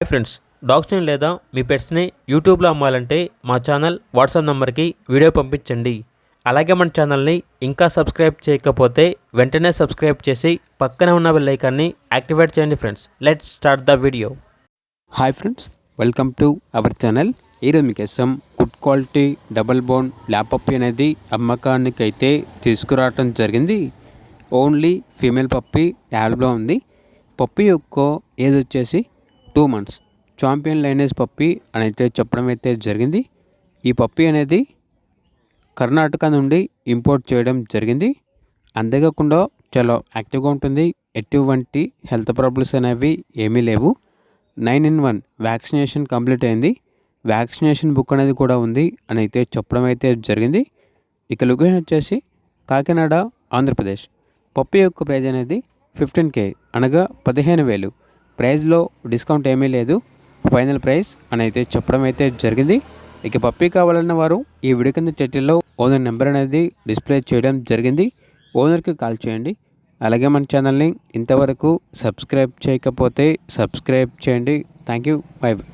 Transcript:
Hi friends, డాగ్స్ని లేదా మీ పెట్స్ని యూట్యూబ్లో అమ్మాలంటే మా ఛానల్ వాట్సాప్ నెంబర్కి వీడియో పంపించండి. అలాగే మన ఛానల్ని ఇంకా సబ్స్క్రైబ్ చేయకపోతే వెంటనే సబ్స్క్రైబ్ చేసి పక్కనే ఉన్న బెల్ ఐకాన్ని యాక్టివేట్ చేయండి. Friends, let's start the video. Hi friends, welcome to our channel. ఈరోజు మీకోసం good quality double bone lap puppy అనేది అమ్మకానికి అయితే తీసుకురావటం జరిగింది. ఓన్లీ ఫీమేల్ పప్పీ ట్యాబ్లో ఉంది. పప్పీ యొక్క ఏజ్ వచ్చేసి 2 months. చాంపియన్ లైనేజ్ పప్పీ అని అయితే చెప్పడం అయితే జరిగింది. ఈ పప్పీ అనేది కర్ణాటక నుండి ఇంపోర్ట్ చేయడం జరిగింది. అంతేకాకుండా చాలా యాక్టివ్గా ఉంటుంది. ఎటువంటి హెల్త్ ప్రాబ్లమ్స్ అనేవి ఏమీ లేవు. 9-in-1 వ్యాక్సినేషన్ కంప్లీట్ అయింది. వ్యాక్సినేషన్ బుక్ అనేది కూడా ఉంది అని అయితే చెప్పడం అయితే జరిగింది. ఇక లొకేషన్ వచ్చేసి కాకినాడ, ఆంధ్రప్రదేశ్. పప్పీ యొక్క ప్రైజ్ అనేది 15K అనగా 15,000. ప్రైజ్లో డిస్కౌంట్ ఏమీ లేదు. ఫైనల్ ప్రైస్ అని అయితే చెప్పడం అయితే జరిగింది. ఇక పప్పీ కావాలన్న వారు ఈ వీడియో కింద టైటిల్లో ఓనర్ నెంబర్ అనేది డిస్ప్లే చేయడం జరిగింది. ఓనర్కి కాల్ చేయండి. అలాగే మన ఛానల్ని ఇంతవరకు సబ్స్క్రైబ్ చేయకపోతే సబ్స్క్రైబ్ చేయండి. Thank you. By by.